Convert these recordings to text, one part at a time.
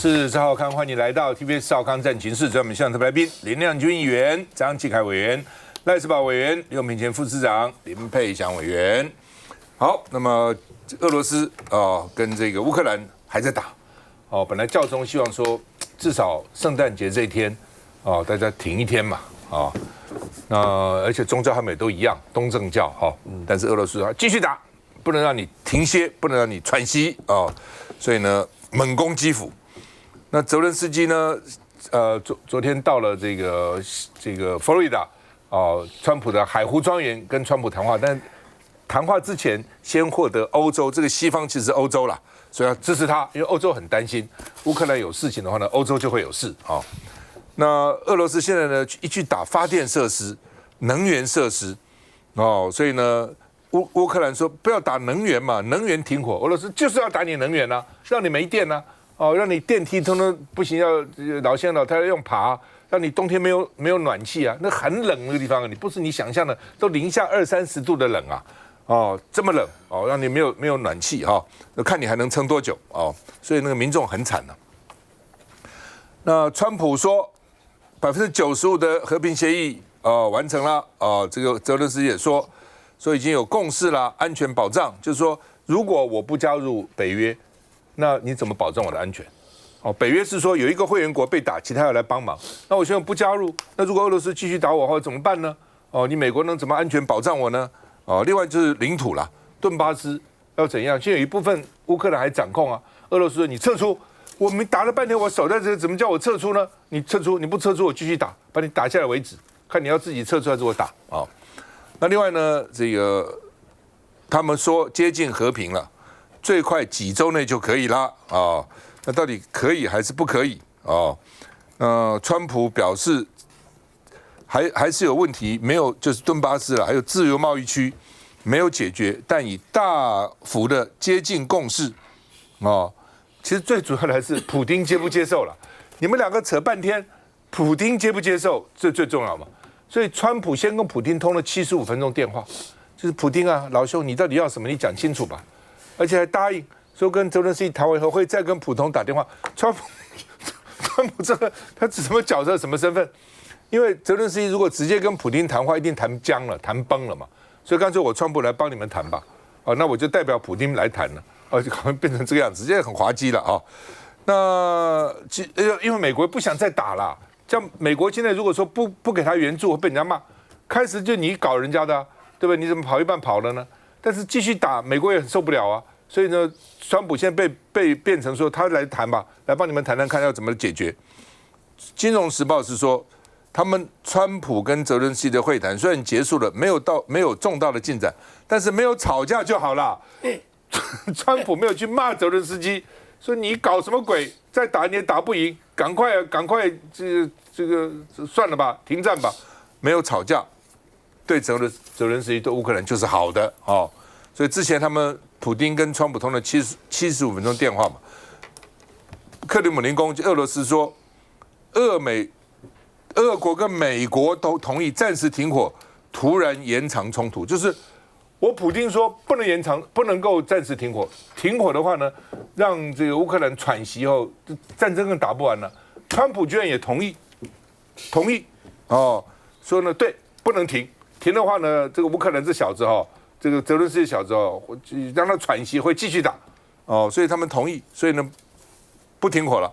是赵少康，欢迎来到 TBS 少康战情室。专门向特别来宾林亮君议员、张继凯委员、赖世宝委员、刘品前副市长、林佩祥委员。好，那么俄罗斯跟这个乌克兰还在打本来教宗希望说至少圣诞节这一天大家停一天嘛那而且宗教他们也都一样，东正教但是俄罗斯说继续打，不能让你停歇，不能让你喘息所以呢猛攻基辅。那泽伦斯基呢昨天到了这个佛罗里达川普的海湖庄园跟川普谈话，但谈话之前先获得欧洲，这个西方其实是欧洲啦，所以要支持他，因为欧洲很担心乌克兰有事情的话呢，欧洲就会有事那俄罗斯现在呢一去打发电设施、能源设施所以呢乌克兰说不要打能源嘛，能源停火，俄罗斯就是要打你能源啊，让你没电啊让你电梯通通不行，要老先老太太用爬，让你冬天没有暖气啊，那很冷那个地方，你不是你想象的，都零下20-30度的冷啊这么冷让你没有暖气看你还能撑多久所以那个民众很惨那川普说95%的和平协议完成了这个泽伦斯基也说已经有共识了，安全保障就是说，如果我不加入北约，那你怎么保证我的安全？北约是说有一个会员国被打，其他要来帮忙。那我现在不加入，那如果俄罗斯继续打我的话怎么办呢？你美国能怎么安全保障我呢？另外就是领土啦，顿巴斯要怎样？现在有一部分乌克兰还掌控啊，俄罗斯说你撤出，我们打了半天，我守在这，怎么叫我撤出呢？你撤出，你不撤出，我继续打，把你打下来为止，看你要自己撤出还是我打那另外呢，这个他们说接近和平了，最快几周内就可以了那到底可以还是不可以川普表示还是有问题，没有就是顿巴斯了，还有自由贸易区没有解决，但以大幅的接近共识其实最主要的还是普丁接不接受了。你们两个扯半天，普丁接不接受这最重要嘛？所以川普先跟普丁通了75分钟电话，就是普丁啊，老兄，你到底要什么？你讲清楚吧。而且还答应说跟泽伦斯基谈完以后会再跟普通打电话。川普这个他是什么角色、什么身份？因为泽伦斯基如果直接跟普丁谈话，一定谈僵了、谈崩了嘛。所以干脆我川普来帮你们谈吧。那我就代表普丁来谈了。就可能变成这个样子，这很滑稽了那因为美国不想再打了。像美国现在如果说不给他援助，会被人家骂。开始就你搞人家的对不对？你怎么跑一半跑了呢？但是继续打，美国也很受不了啊。所以呢，川普现在被变成说他来谈吧，来帮你们谈谈看要怎么解决。金融时报是说，他们川普跟泽伦斯基的会谈虽然结束了，没有重大的进展，但是没有吵架就好了。川普没有去骂泽伦斯基，说你搞什么鬼，再打你也打不赢，赶快这个算了吧，停战吧，没有吵架，对泽伦斯基对乌克兰就是好的所以之前他们普丁跟川普通了75分钟电话嘛，克里姆林宫俄罗斯说，俄国跟美国都同意暂时停火，突然延长冲突，就是我普丁说不能延长，不能够暂时停火。停火的话呢，让这个乌克兰喘息后，战争更打不完了。川普居然也同意说呢，对，不能停，停的话呢，这个乌克兰这小子这个泽伦斯基小子让他喘息会继续打所以他们同意，所以呢不停火了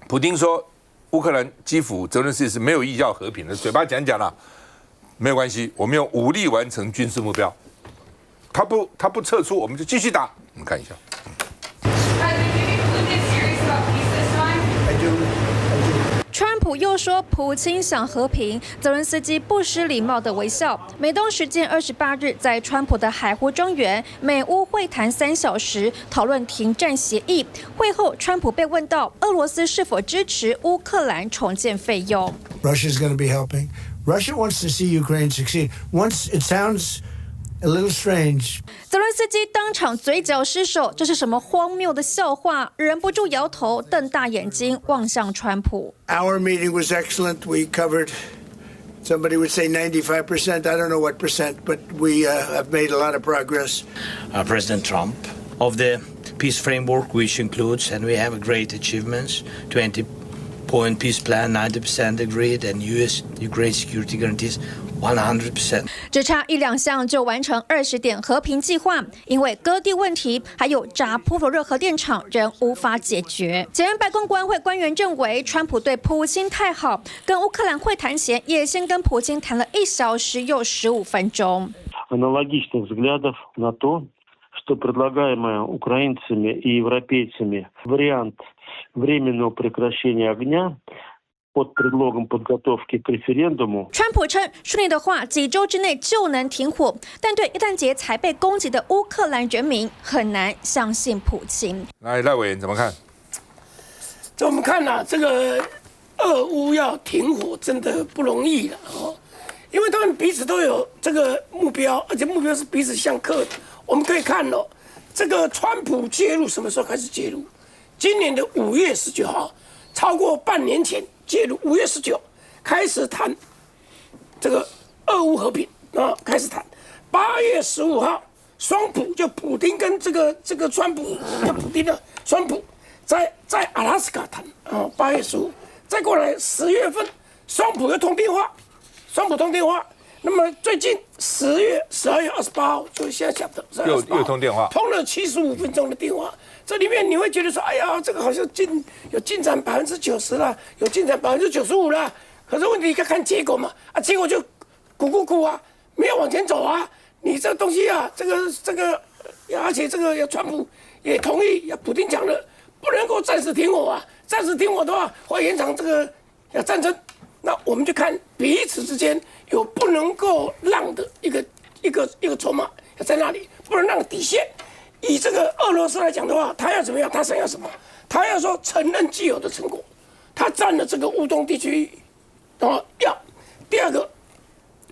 普丁说乌克兰基辅泽伦斯基是没有意要和平的，嘴巴讲了。没有关系，我们用武力完成军事目标。他不撤出，我们就继续打。我们看一下。川普又说，普京想和平，泽伦斯基不失礼貌的微笑。美东时间28日，在川普的海湖庄园，美乌会谈3小时，讨论停战协议。会后，川普被问到俄罗斯是否支持乌克兰重建费用。Russia's going to be helping. Russia wants to see Ukraine succeed. Once it sounds a little strange. 泽伦斯基当场嘴角失手，这是什么荒谬的笑话？忍不住摇头，瞪大眼睛望向川普。Our meeting was excellent. We covered, somebody would say 95%. I don't know what percent, but we have made a lot of progress. President Trump of the peace framework, which includes, and we have great achievements, 20-point peace plan, 90% agreed, and U.S.-Ukraine security guarantees 100%. 只差1-2项就完成20点和平计划，因为割地问题还有扎波罗热核电厂仍无法解决。前白宫国安会官员认为，川普对普京太好，跟乌克兰会谈前也先跟普京谈了1小时又15分钟。Аналогичных взглядов на то, что предлагаемый украинцами и европейцами вариант временного прекращения огня под предлогом подготовки к референдуму. 川普称，顺利的话，几周之内就能停火，但对一旦节才被攻击的乌克兰人民很难相信普京。来，赖委员怎么看？这我们看啊，这个俄乌要停火真的不容易了哦，因为他们彼此都有这个目标，而且目标是彼此相克的。我们可以看哦，这个川普介入什么时候开始介入？今年的5月19号，超过半年前介入，5月19开始谈这个俄乌和平啊，开始谈。8月15号，双普就普丁跟这个川普，就普丁的川普在阿拉斯加谈啊，8月15，再过来10月份，双普又通电话，双普通电话。那么最近12月28号，就是现在讲的又通电话，通了75分钟的电话。这里面你会觉得说，哎呀，这个好像有进展90%啦，有进展95%啦。可是问题要看结果嘛，啊，结果就咕啊，没有往前走啊。你这个东西啊，这个，而且这个川普也同意，普丁讲了，不能够暂时停火啊，暂时停火的话会延长这个战争。那我们就看彼此之间有不能够让的一个筹码在那里，不能让的底线。以这个俄罗斯来讲的话，他要怎么样？他想要什么？他要说承认既有的成果，他占了这个乌东地区，要第二个，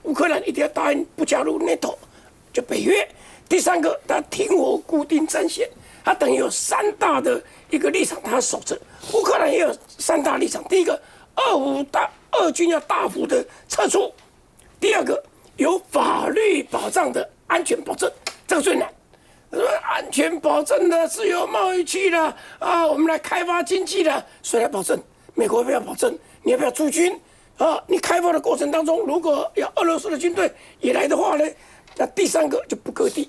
乌克兰一定要答应不加入 NATO， 就北约。第三个，他停火固定战线，他等于有3大的一个立场，他守着。乌克兰也有3大立场，第一个，俄军要大幅的撤出；第二个，有法律保障的安全保证，这个最难。安全保证的自由贸易区的啊，我们来开发经济的，谁来保证？美国要不要保证？你要不要驻军啊？你开发的过程当中，如果要俄罗斯的军队也来的话呢，那第三个就不割地，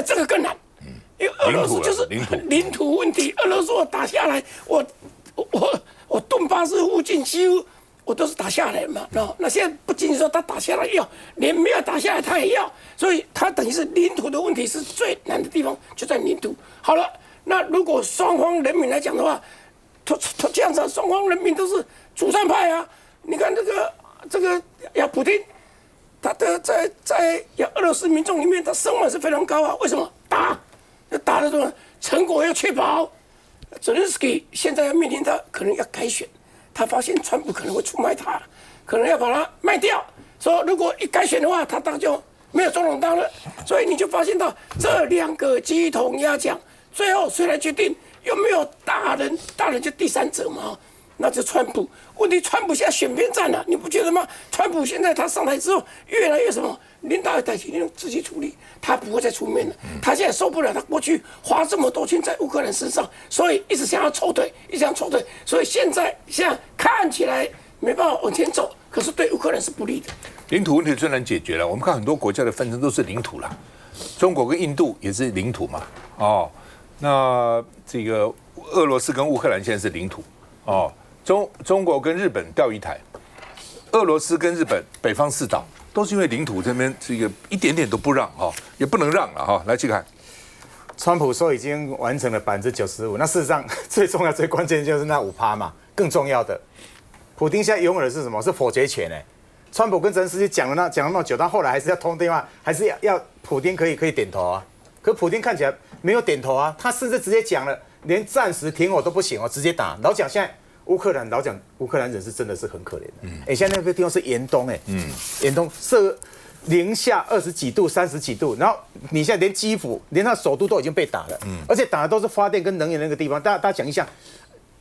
这个更难，因为俄罗斯就是领土问题。俄罗斯我打下来，我顿巴斯附近几乎我都是打下来嘛，那现在不仅仅说他打下来要，连没有打下来他也要，所以他等于是领土的问题是最难的地方，就在领土。好了，那如果双方人民来讲的话，他这样子，双方人民都是主战派啊。你看这个普丁，他的在俄罗斯民众里面，他声望是非常高啊。为什么打的什么成果要确保？泽连斯基现在要面临他可能要改选。他发现川普可能会出卖他，可能要把他卖掉。说如果一改选的话，他当就没有总统当了。所以你就发现到这2个鸡同鸭讲，最后谁来决定？有没有大人？大人就第三者嘛。那就川普。问题川普现在选边站了，你不觉得吗？川普现在他上台之后，越来越什么？领导代替你自己处理，他不会再出面了。他现在受不了，他过去花这么多钱在乌克兰身上，所以一直想要抽腿，所以现在看起来没办法往前走，可是对乌克兰是不利的。领土问题最难解决了。我们看很多国家的纷争都是领土啦，中国跟印度也是领土嘛。哦，那这个俄罗斯跟乌克兰现在是领土。哦，中国跟日本钓鱼台，俄罗斯跟日本北方四岛。都是因为领土这边这个一点点都不让哈，也不能让了哈。来去看，川普说已经完成了95%，那事实上最重要、最关键就是那5%嘛。更重要的，普丁现在拥有的是什么？是否决权哎。川普跟泽连斯基讲了那么久，但后来还是要通电话，还是要普丁可以点头啊。可普丁看起来没有点头啊，他甚至直接讲了，连暂时停火都不行哦，直接打。老讲现在。乌克兰人是真的是很可怜的，现在那个地方是严冬严冬是零下20几度、30几度，然后你现在连基辅、连他首都都已经被打了，而且打的都是发电跟能源那个地方。大家讲一下，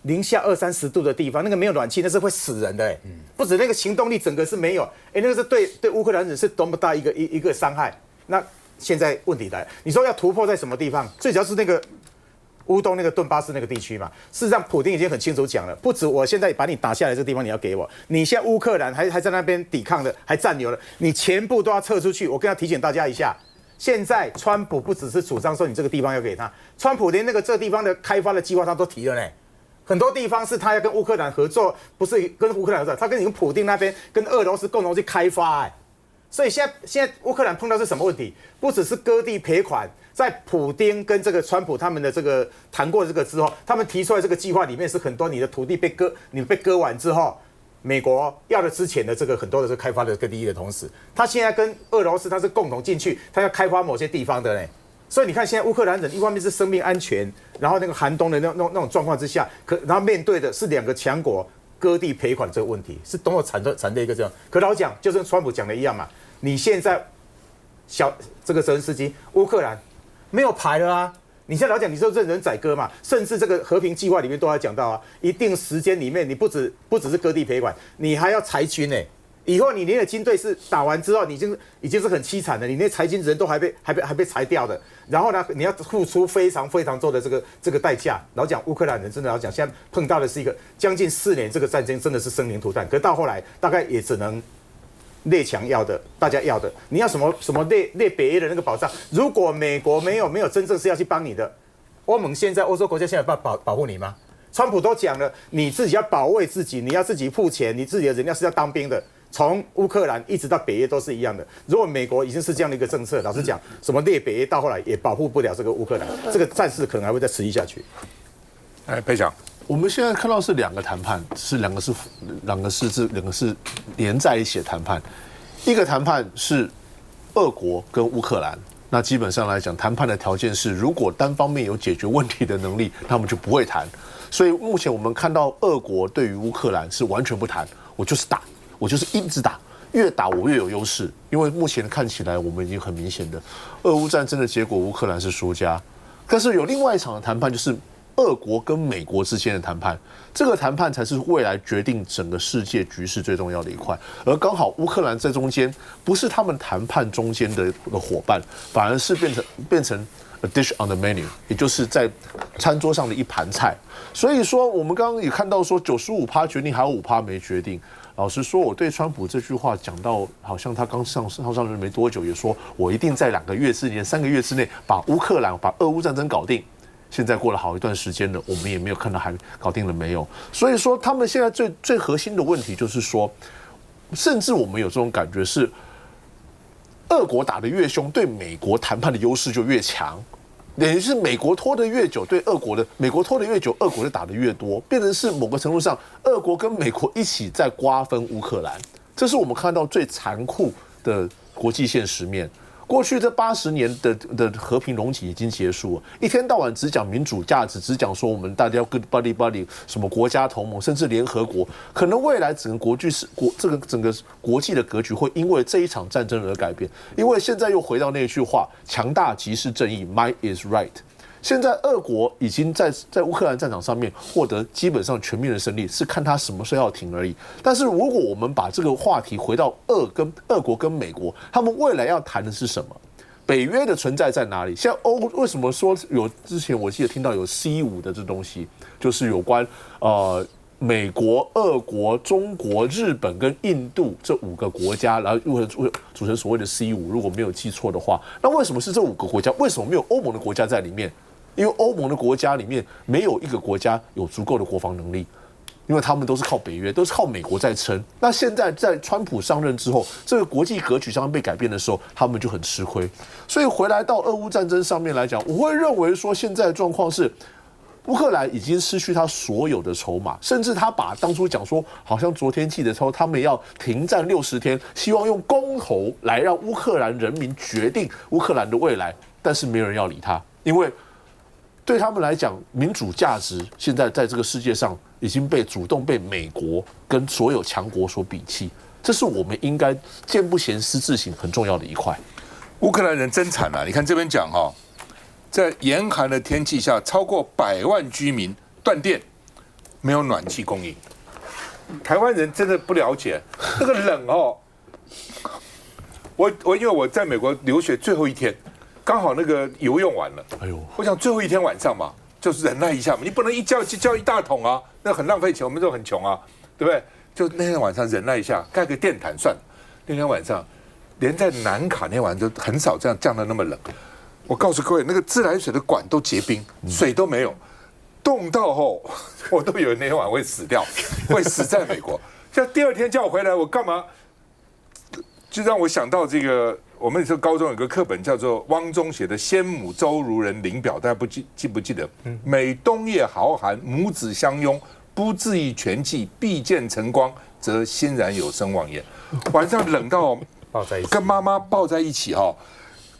零下20-30度的地方，那个没有暖气，那是会死人的不止那个行动力整个是没有，那个是对乌克兰人是多么大一个伤害。那现在问题来了，你说要突破在什么地方？最主要是那个乌东那个顿巴斯那个地区嘛。事实上，普丁已经很清楚讲了，不止我现在把你打下来这个地方你要给我，你现在乌克兰还在那边抵抗的，还占有了，你全部都要撤出去。我跟他提醒大家一下，现在川普不只是主张说你这个地方要给他，川普连这地方的开发的计划他都提了呢。很多地方是他要跟乌克兰合作，不是跟乌克兰合作，他跟普丁那边跟俄罗斯共同去开发。所以现在乌克兰碰到是什么问题？不只是割地赔款，在普丁跟这个川普他们的这个谈过这个之后，他们提出来这个计划里面是很多你的土地你被割完之后，美国要了之前的这个很多的这个开发的利益的同时，他现在跟俄罗斯他是共同进去，他要开发某些地方的呢。所以你看，现在乌克兰人一方面是生命安全，然后那个寒冬的那种状况之下，然后面对的是两个强国割地赔款这个问题，是多么惨的一个这样。可老讲，就跟川普讲的一样嘛，你现在这个泽连斯基乌克兰没有牌了啊，你现在老讲你说任人宰割嘛，甚至这个和平计划里面都还讲到啊，一定时间里面你不只是割地赔款，你还要裁军呢。以后你连的军队是打完之后，你已经是很凄惨的，你那裁军人都还被裁掉的。然后呢，你要付出非常非常多的这个代价。老讲乌克兰人真的老讲，现在碰到的是一个将近4年这个战争，真的是生灵涂炭。可到后来大概也只能列强要的，大家要的。你要什么列北约的那个保障？如果美国没有真正是要去帮你的，欧盟现在欧洲国家现在保护你吗？川普都讲了，你自己要保卫自己，你要自己付钱，你自己的人要当兵的。从乌克兰一直到北约都是一样的。如果美国已经是这样的一个政策，老实讲，什么列北约到后来也保护不了这个乌克兰，这个战事可能还会再持续下去。佩强，我们现在看到是两个谈判，两个是连在一起的谈判。一个谈判是俄国跟乌克兰，那基本上来讲，谈判的条件是，如果单方面有解决问题的能力，他们就不会谈。所以目前我们看到俄国对于乌克兰是完全不谈，我就是打。我就是一直打，越打我越有优势，因为目前看起来我们已经很明显的，俄乌战争的结果，乌克兰是输家。但是有另外一场的谈判，就是俄国跟美国之间的谈判，这个谈判才是未来决定整个世界局势最重要的一块。而刚好乌克兰在中间，不是他们谈判中间的伙伴，反而是变成 a dish on the menu， 也就是在餐桌上的一盘菜。所以说，我们刚刚也看到说，95%决定，还有5%没决定。老实说，我对川普这句话讲到，好像他刚上任没多久，也说我一定在2个月之内、3个月之内把俄乌战争搞定。现在过了好一段时间了，我们也没有看到还搞定了没有。所以说，他们现在最核心的问题就是说，甚至我们有这种感觉是，俄国打得越凶，对美国谈判的优势就越强。等于是美国拖得越久，美国拖得越久，俄国就打得越多，变成是某个程度上，俄国跟美国一起在瓜分乌克兰，这是我们看到最残酷的国际现实面。过去这80年的和平荣景已经结束了，一天到晚只讲民主价值，只讲说我们大家要 good buddy， 什么国家同盟，甚至联合国，可能未来整个整个国际的格局会因为这一场战争而改变。因为现在又回到那句话，强大即是正义 ，might is right。现在俄国已经在乌克兰战场上面获得基本上全面的胜利，是看他什么时候要停而已。但是如果我们把这个话题回到俄国跟美国，他们未来要谈的是什么？北约的存在在哪里？现在为什么说之前我记得听到有 C5的这东西，就是有关美国、俄国、中国、日本跟印度这5个国家，然后组成所谓的 C5，如果没有记错的话，那为什么是这5个国家？为什么没有欧盟的国家在里面？因为欧盟的国家里面没有一个国家有足够的国防能力，因为他们都是靠北约，都是靠美国在撑。那现在在川普上任之后，这个国际格局上被改变的时候，他们就很吃亏。所以回来到俄乌战争上面来讲，我会认为说现在的状况是，乌克兰已经失去他所有的筹码，甚至他把当初讲说，好像昨天记得说他们要停战60天，希望用公投来让乌克兰人民决定乌克兰的未来，但是没有人要理他，因为对他们来讲，民主价值现在在这个世界上已经主动被美国跟所有强国所鄙弃，这是我们应该见不贤思自省很重要的一块。乌克兰人真惨啊！你看这边讲在严寒的天气下，超过100万居民断电，没有暖气供应。台湾人真的不了解那个冷我因为我在美国留学最后一天，刚好那个油用完了，哎呦，我想最后一天晚上嘛，就是忍耐一下嘛，你不能一叫就叫一大桶啊，那很浪费钱，我们都很穷啊，对不对？就那天晚上忍耐一下，盖个电毯算了。那天晚上，连在南卡那天晚上都很少这样降得那么冷。我告诉各位，那个自来水的管都结冰，水都没有，冻到后，我都以为那天晚上会死掉，会死在美国。像第二天叫我回来，我干嘛？就让我想到这个，我们那时候高中有个课本叫做汪中写的《先母周如人临表》，大家记不记得？每冬夜豪寒，母子相拥，不自缢全季，必见晨光，则欣然有生望焉。晚上冷到抱在一起，跟妈妈抱在一起哈，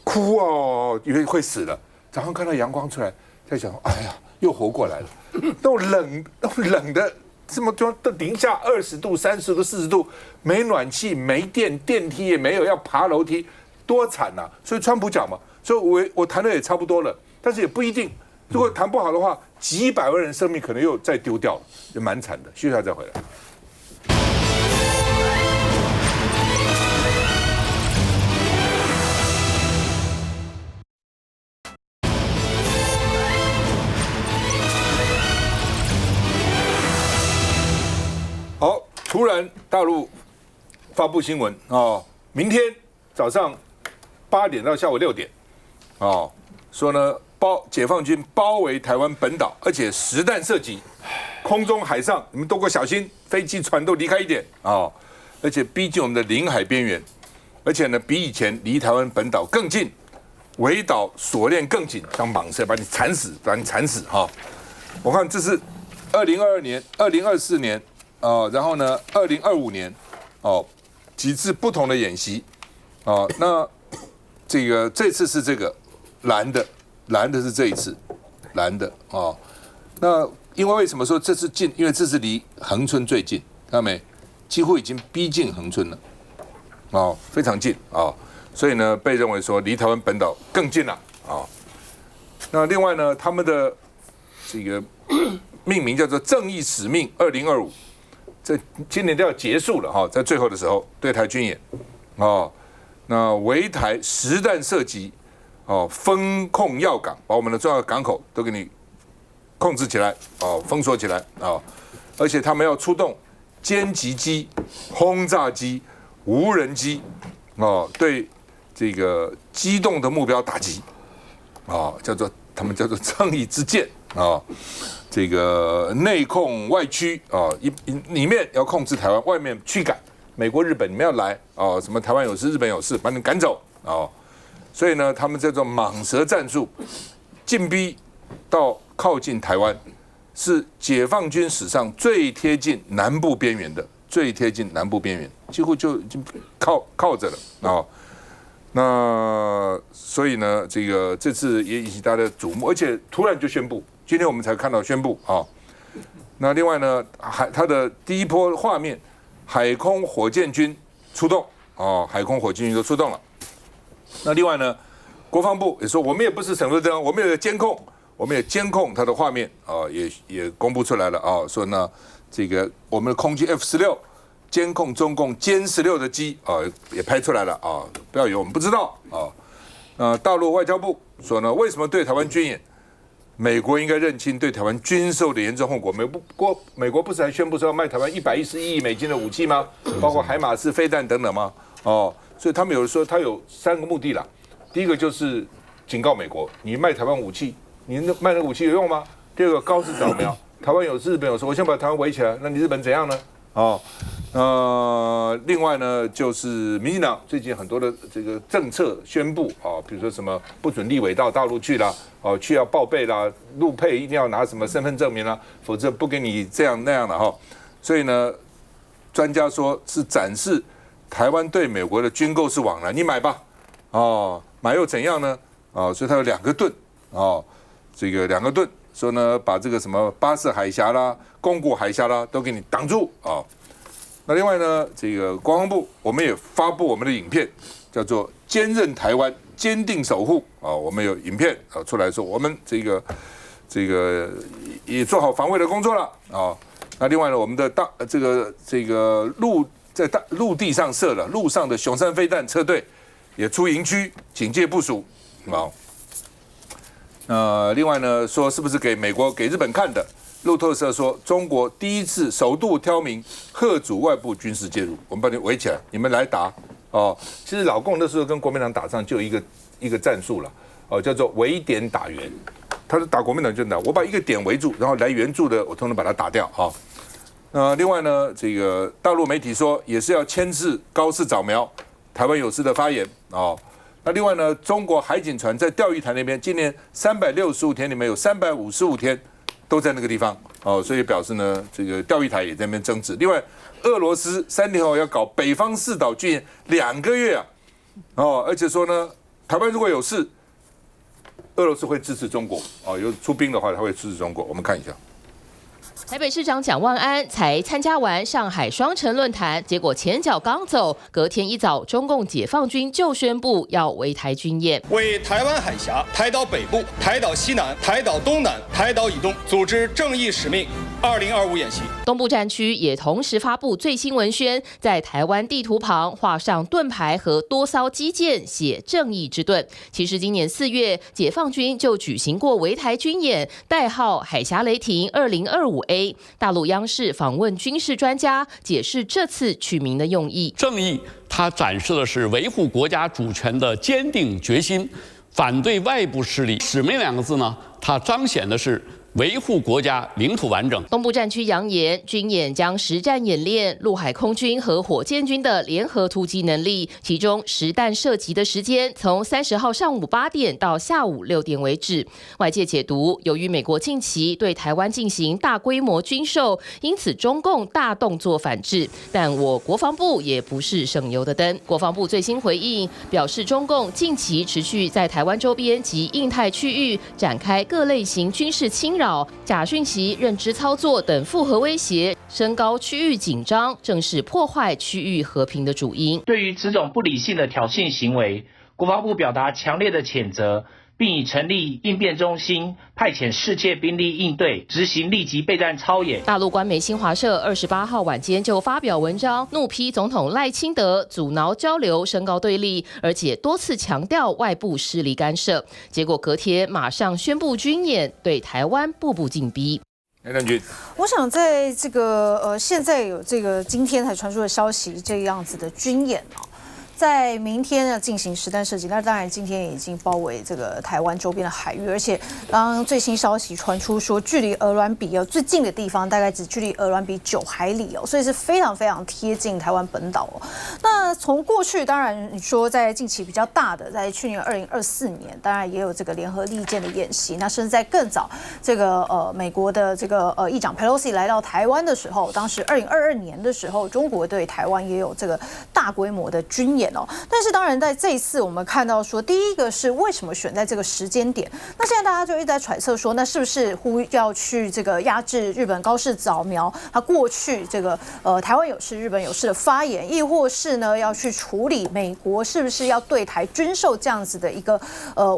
哭哦，以为会死了。早上看到阳光出来，在想，哎呀，又活过来了。那种冷的。这么多都零下20度、30度、40度，没暖气、没电，电梯也没有，要爬楼梯，多惨呐！所以川普讲嘛，所以我谈的也差不多了，但是也不一定。如果谈不好的话，几百万人生命可能又再丢掉了，也蛮惨的。休息一下再回来。好，突然大陆发布新闻哦，明天早上8点到下午6点，哦，说呢解放军包围台湾本岛，而且实弹射击，空中海上你们都给我小心，飞机船都离开一点哦，而且逼近我们的领海边缘，而且呢比以前离台湾本岛更近，围岛锁链更紧，像蟒蛇把你缠死，哈、哦！我看这是2022年、2024年。然后呢，2025年，几次不同的演习，那这次是这个蓝的是这一次，蓝的那因为什么说这次近？因为这是离恒春最近，看到没？几乎已经逼近恒春了，非常近所以呢，被认为说离台湾本岛更近了那另外呢，他们的这个命名叫做“正义使命2025”。这今年都要结束了哈，在最后的时候对台军演，那围台实弹射击，封控要港，把我们的重要港口都给你控制起来，封锁起来而且他们要出动歼击机、轰炸机、无人机，对这个机动的目标打击，他们叫做正义之剑这个内控外驱里面要控制台湾，外面驱赶美国、日本，你们要来什么台湾有事、日本有事，把你赶走所以呢，他们这种蟒蛇战术，进逼到靠近台湾，是解放军史上最贴近南部边缘的，几乎就已经靠着了那所以呢，这次也引起大家的瞩目，而且突然就宣布。今天我们才看到宣布那另外呢，它的第一波画面，海空火箭军出动海空火箭军都出动了。那另外呢，国防部也说，我们也不是省油灯，我们有监控，它的画面也公布出来了说呢，我们的空军 F-16监控中共歼16的机也拍出来了不要以为我们不知道大陆外交部说呢，为什么对台湾军演？美国应该认清对台湾军售的严重后果。美国不是还宣布说要卖台湾111亿美金的武器吗？包括海马斯飞弹等等吗？所以他们有说他有3个目的啦。第一个就是警告美国，你卖台湾武器，你卖的武器有用吗？第二个高市早苗，台湾有事，日本有事，我先把台湾围起来，那你日本怎样呢？另外呢，就是民进党最近很多的这个政策宣布比如说什么不准立委到大陆去啦，去要报备啦，陆配一定要拿什么身份证明啦，否则不给你这样那样的所以呢，专家说是展示台湾对美国的军购是往来，你买吧，买又怎样呢？所以它有2个盾2个盾，说呢把这个什么巴士海峡啦、宫古海峡啦都给你挡住那另外呢，国防部我们也发布我们的影片，叫做“坚韧台湾，坚定守护”我们有影片出来说，我们这个也做好防卫的工作了那另外呢，我们的陆地上设了陆上的雄三飞弹车队，也出营区警戒部署好，另外呢，说是不是给美国、给日本看的？路透社说，中国第一次首度挑明嚇阻外部军事介入，我们把你围起来，你们来打哦。其实老共那时候跟国民党打仗就有一个战术了，哦，叫做围点打援。他是打国民党就打，我把一个点围住，然后来援助的，我通通把它打掉哈。另外呢，这个大陆媒体说也是要牵制高市早苗台湾有事的发言哦。那另外呢，中国海警船在钓鱼台那边，今年365天里面有355天都在那个地方哦，所以表示呢，这个钓鱼台也在那边争执。另外，俄罗斯3天后要搞北方四岛军演2个月啊，哦，而且说呢，台湾如果有事，俄罗斯会支持中国哦，有出兵的话，他会支持中国。我们看一下。台北市长蒋万安才参加完上海双城论坛，结果前脚刚走，隔天一早，中共解放军就宣布要围台军演，为台湾海峡、台岛北部、台岛西南、台岛东南、台岛以东组织正义使命2025演习。东部战区也同时发布最新文宣，在台湾地图旁画上盾牌和多艘基舰，写正义之盾。其实今年4月，解放军就举行过围台军演，代号海峡雷霆2025A。大陆央视访问军事专家，解释这次取名的用意。正义，它展示的是维护国家主权的坚定决心，反对外部势力。使命2个字呢，它彰显的是维护国家领土完整。东部战区扬言，军演将实战演练陆海空军和火箭军的联合突击能力，其中实弹射击的时间从30号上午8点到下午6点为止。外界解读，由于美国近期对台湾进行大规模军售，因此中共大动作反制。但我国防部也不是省油的灯。国防部最新回应表示，中共近期持续在台湾周边及印太区域展开各类型军事侵扰、假讯息、认知操作等复合威胁，升高区域紧张，正是破坏区域和平的主因。对于此种不理性的挑衅行为，国防部表达强烈的谴责，并已成立应变中心，派遣世界兵力应对，执行立即备战操演。大陆官媒新华社28号晚间就发表文章，怒批总统赖清德阻挠交流，升高对立，而且多次强调外部势力干涉。结果隔天马上宣布军演，对台湾步步紧逼。我想在这个现在有这个今天才传出的消息，这样子的军演哦。在明天要进行实弹射击，那当然今天也已经包围这个台湾周边的海域，而且刚刚最新消息传出说，距离鹅銮鼻最近的地方大概只距离鹅銮鼻9海里哦，所以是非常非常贴近台湾本岛哦。那从过去当然你说在近期比较大的，在去年2024年，当然也有这个联合利剑的演习，那甚至在更早这个美国的这个议长 Pelosi 来到台湾的时候，当时2022年的时候，中国对台湾也有这个大规模的军演。但是当然在这一次我们看到说，第一个是为什么选在这个时间点，那现在大家就一直在揣测说，那是不是要去这个压制日本高市早苗他过去这个台湾有事日本有事的发言，亦或是呢要去处理美国是不是要对台军售这样子的一个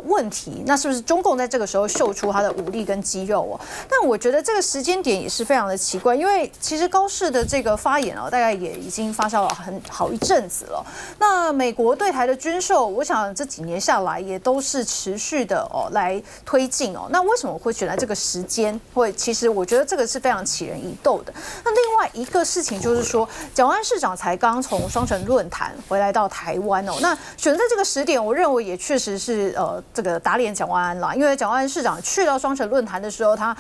问题，那是不是中共在这个时候秀出他的武力跟肌肉哦？但我觉得这个时间点也是非常的奇怪，因为其实高市的这个发言大概也已经发酵了很好一阵子了。那美国对台的军售，我想这几年下来也都是持续的来推进哦。那为什么会选在这个时间？其实我觉得这个是非常起人疑窦的。那另外一个事情就是说，蒋万安市长才刚从双城论坛回来到台湾哦。那选在这个时点，我认为也确实是这个打脸蒋万安啦。因为蒋万安市长去到双城论坛的时候，他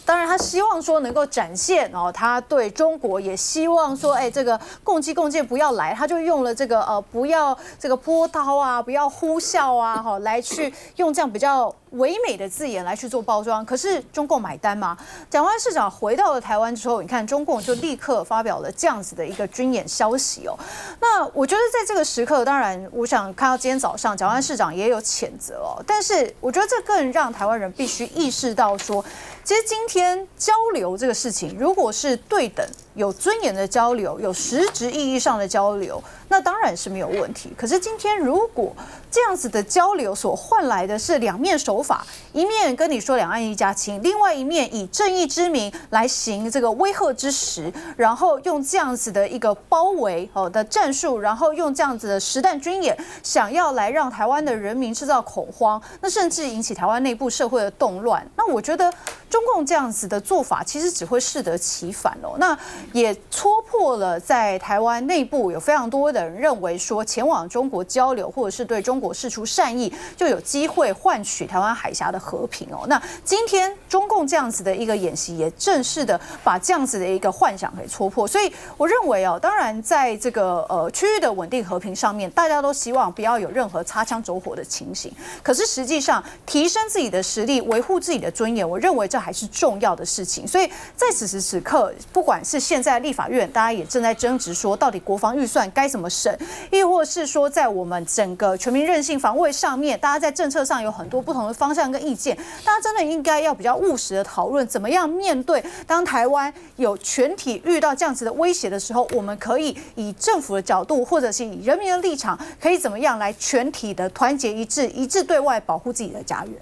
当然他希望说能够展现他对中国也希望说，这个共济共建不要来，他就用了这个不要这个波涛啊，不要呼啸啊，来去用这样比较唯美的字眼来去做包装。可是中共买单吗？蒋万安市长回到了台湾之后，你看中共就立刻发表了这样子的一个军演消息哦。那我觉得在这个时刻，当然我想看到今天早上蒋万安市长也有谴责哦，但是我觉得这更让台湾人必须意识到说，其实今天交流这个事情，如果是对等、有尊严的交流，有实质意义上的交流，那当然是没有问题。可是今天如果这样子的交流所换来的是两面手法，一面跟你说两岸一家亲，另外一面以正义之名来行这个威吓之实，然后用这样子的一个包围的战术，然后用这样子的实弹军演，想要来让台湾的人民制造恐慌，那甚至引起台湾内部社会的动乱。那我觉得中共这样子的做法，其实只会适得其反哦。那也戳破了在台湾内部有非常多的人认为说，前往中国交流或者是对中国释出善意，就有机会换取台湾海峡的和平哦。那今天中共这样子的一个演习，也正式的把这样子的一个幻想给戳破。所以我认为哦，当然在这个区域的稳定和平上面，大家都希望不要有任何擦枪走火的情形。可是实际上，提升自己的实力，维护自己的尊严，我认为这还是重要的事情。所以在此时此刻，不管是现在立法院，大家也正在争执说，到底国防预算该怎么审，亦或是说在我们整个全民韧性防卫上面，大家在政策上有很多不同的方向跟意见，大家真的应该要比较务实的讨论，怎么样面对当台湾有全体遇到这样子的威胁的时候，我们可以以政府的角度，或者是以人民的立场，可以怎么样来全体的团结一致，一致对外保护自己的家园。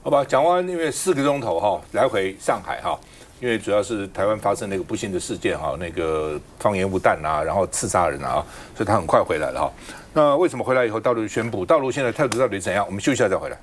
好吧，讲完因为4个钟头哈，来回上海哈，因为主要是台湾发生那个不幸的事件哈，那个放烟雾弹啊，然后刺杀人啊，所以他很快回来了哈。那为什么回来以后大陆宣布，大陆现在态度到底怎样？我们休息一下再回来。